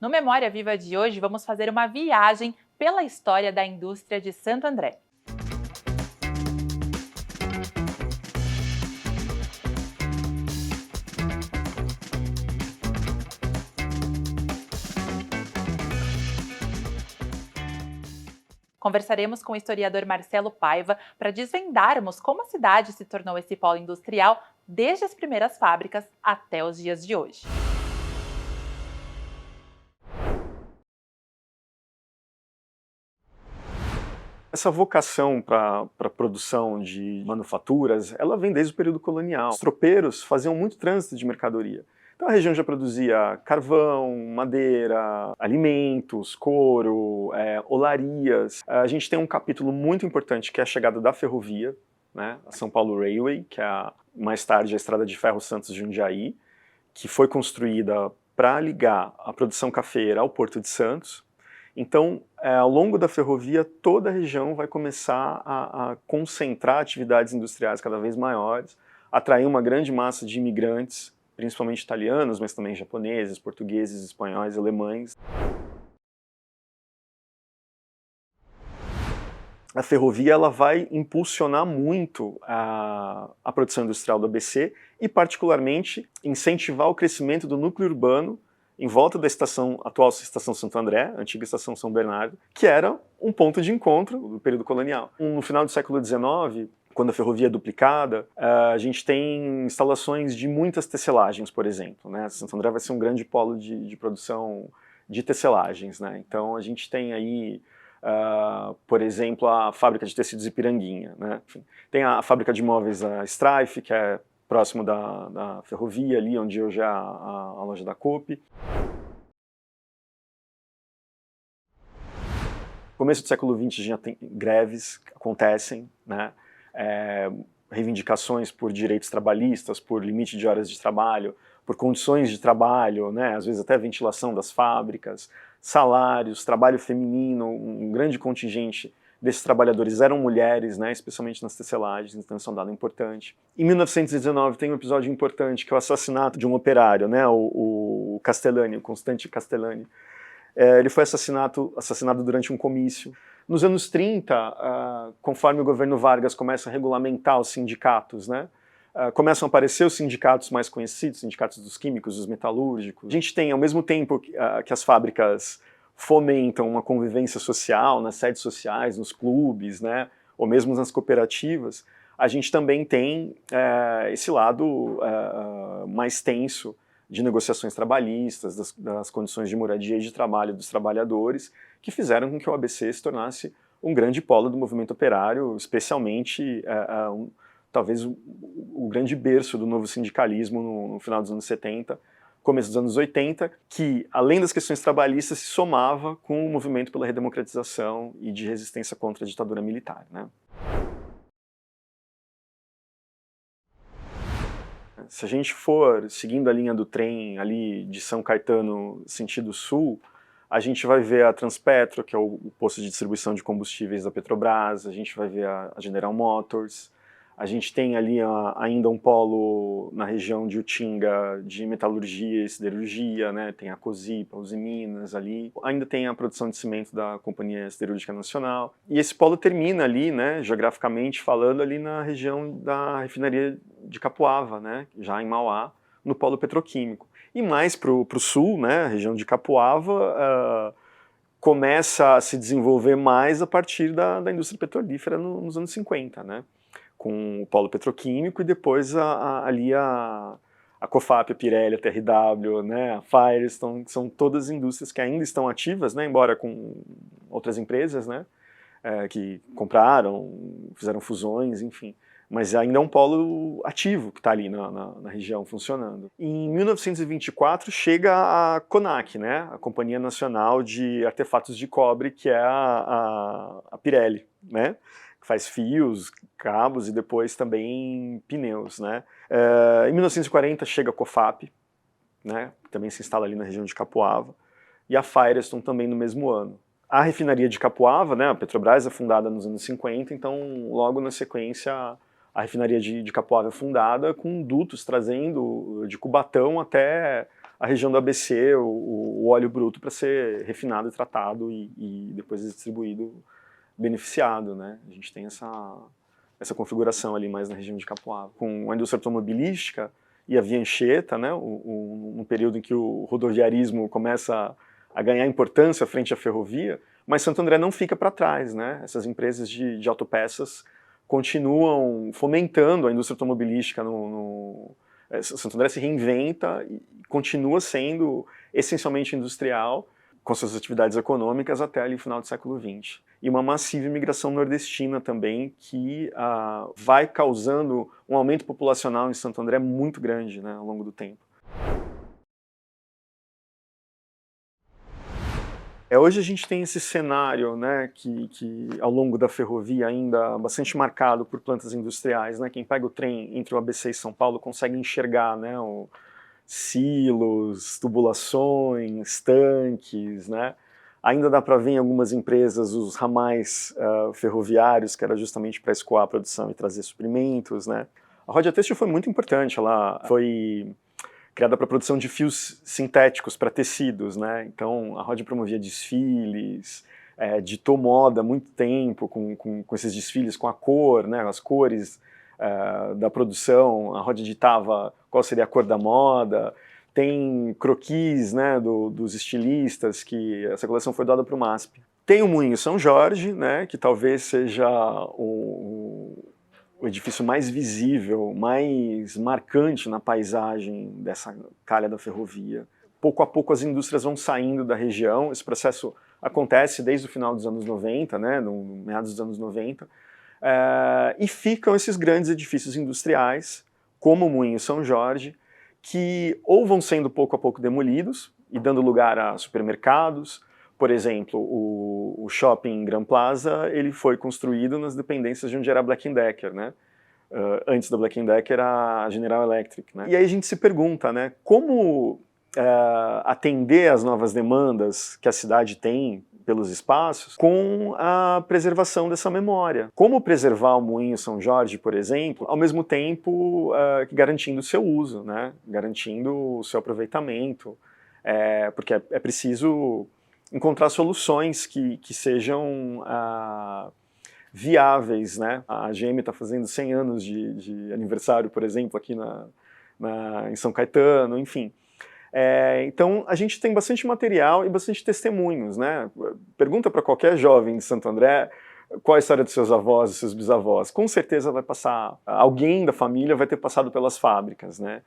No Memória Viva de hoje, vamos fazer uma viagem pela história da indústria de Santo André. Conversaremos com o historiador Marcelo Paiva para desvendarmos como a cidade se tornou esse polo industrial desde as primeiras fábricas até os dias de hoje. Essa vocação para a produção de manufaturas, ela vem desde o período colonial. Os tropeiros faziam muito trânsito de mercadoria. Então a região já produzia carvão, madeira, alimentos, couro, olarias. A gente tem um capítulo muito importante que é a chegada da ferrovia, né, a São Paulo Railway, que é mais tarde a Estrada de Ferro Santos-Jundiaí, que foi construída para ligar a produção cafeira ao Porto de Santos. Então, ao longo da ferrovia, toda a região vai começar a concentrar atividades industriais cada vez maiores, atrair uma grande massa de imigrantes, principalmente italianos, mas também japoneses, portugueses, espanhóis, alemães. A ferrovia ela vai impulsionar muito a produção industrial do ABC e, particularmente, incentivar o crescimento do núcleo urbano em volta da atual Estação Santo André, antiga Estação São Bernardo, que era um ponto de encontro do período colonial. No final do século XIX, quando a ferrovia é duplicada, a gente tem instalações de muitas tecelagens, por exemplo, né? Santo André vai ser um grande polo de produção de tecelagens, né? Então a gente tem aí, por exemplo, a fábrica de tecidos Ipiranguinha, né? Enfim, tem a fábrica de móveis, a Strife, que é próximo da ferrovia, ali onde hoje é a loja da Coop. No começo do século XX já tem greves que acontecem, né? Reivindicações por direitos trabalhistas, por limite de horas de trabalho, por condições de trabalho, né? Às vezes até ventilação das fábricas, salários, trabalho feminino, um grande contingente desses trabalhadores eram mulheres, né, especialmente nas tecelagens, então isso é um dado importante. Em 1919 tem um episódio importante, que é o assassinato de um operário, né, o Castellani, o Constante Castellani. Ele foi assassinado durante um comício. Nos anos 30, conforme o governo Vargas começa a regulamentar os sindicatos, né, começam a aparecer os sindicatos mais conhecidos, sindicatos dos químicos, dos metalúrgicos. A gente tem, ao mesmo tempo que as fábricas fomentam uma convivência social nas sedes sociais, nos clubes, né, ou mesmo nas cooperativas, a gente também tem esse lado mais tenso de negociações trabalhistas, das condições de moradia e de trabalho dos trabalhadores, que fizeram com que o ABC se tornasse um grande polo do movimento operário, especialmente talvez o grande berço do novo sindicalismo no final dos anos 70, começo dos anos 80, que, além das questões trabalhistas, se somava com o movimento pela redemocratização e de resistência contra a ditadura militar, né? Se a gente for seguindo a linha do trem ali de São Caetano, sentido sul, a gente vai ver a Transpetro, que é o posto de distribuição de combustíveis da Petrobras, a gente vai ver a General Motors, a gente tem ali ainda um polo na região de Utinga de metalurgia e siderurgia, né? Tem a Cosipa, Uzi Minas ali. Ainda tem a produção de cimento da Companhia Siderúrgica Nacional. E esse polo termina ali, né, geograficamente falando, ali na região da refinaria de Capuava, né, já em Mauá, no polo petroquímico. E mais para o sul, né, a região de Capuava, começa a se desenvolver mais a partir da indústria petrolífera nos anos 50, né? Com o polo petroquímico e depois ali a Cofap, a Pirelli, a TRW, né, a Firestone, que são todas indústrias que ainda estão ativas, né, embora com outras empresas, né, que compraram, fizeram fusões, enfim. Mas ainda é um polo ativo que está ali na região funcionando. Em 1924 chega a CONAC, né, a Companhia Nacional de Artefatos de Cobre, que é a Pirelli, né, que faz fios, cabos e depois também pneus, né. Em 1940 chega a COFAP, né, que também se instala ali na região de Capuava, e a Firestone também no mesmo ano. A refinaria de Capuava, né, a Petrobras é fundada nos anos 50, então logo na sequência a refinaria de Capuava é fundada com dutos trazendo de Cubatão até a região do ABC, o óleo bruto, para ser refinado e tratado e depois distribuído, beneficiado, né? A gente tem essa configuração ali mais na região de Capoava. Com a indústria automobilística e a Via Anchieta, né? Um período em que o rodoviarismo começa a ganhar importância frente à ferrovia, mas Santo André não fica para trás, né? Essas empresas de autopeças continuam fomentando a indústria automobilística Santo André se reinventa e continua sendo essencialmente industrial, com suas atividades econômicas até ali o final do século XX. E uma massiva imigração nordestina também, que vai causando um aumento populacional em Santo André muito grande, né, ao longo do tempo. Hoje a gente tem esse cenário, né, que ao longo da ferrovia ainda bastante marcado por plantas industriais, né? Quem pega o trem entre o ABC e São Paulo consegue enxergar, né, silos, tubulações, tanques, né? Ainda dá para ver em algumas empresas os ramais ferroviários, que era justamente para escoar a produção e trazer suprimentos, né? A Rodia Têxtil foi muito importante, ela foi criada para a produção de fios sintéticos para tecidos, né? Então a Rodia promovia desfiles, ditou moda há muito tempo com esses desfiles, com a cor, né? As cores da produção, a Rodia ditava qual seria a cor da moda, tem croquis, né, dos estilistas, que essa coleção foi doada para o MASP. Tem o Moinho São Jorge, né, que talvez seja o edifício mais visível, mais marcante na paisagem dessa calha da ferrovia. Pouco a pouco as indústrias vão saindo da região, esse processo acontece desde o final dos anos 90, né, no meados dos anos 90, e ficam esses grandes edifícios industriais, como o Moinho São Jorge, que ou vão sendo pouco a pouco demolidos e dando lugar a supermercados. Por exemplo, o shopping Gran Plaza, ele foi construído nas dependências de onde era a Black Decker, né? Antes da Black Decker, a General Electric, né? E aí a gente se pergunta, né, como atender às novas demandas que a cidade tem pelos espaços com a preservação dessa memória. Como preservar o Moinho São Jorge, por exemplo, ao mesmo tempo garantindo o seu uso, né? Garantindo o seu aproveitamento, porque é preciso encontrar soluções que sejam viáveis, né? A GM está fazendo 100 anos de aniversário, por exemplo, aqui em São Caetano, enfim. Então a gente tem bastante material e bastante testemunhos, né? Pergunta para qualquer jovem de Santo André qual a história dos seus avós e seus bisavós. Com certeza vai passar, alguém da família vai ter passado pelas fábricas, né?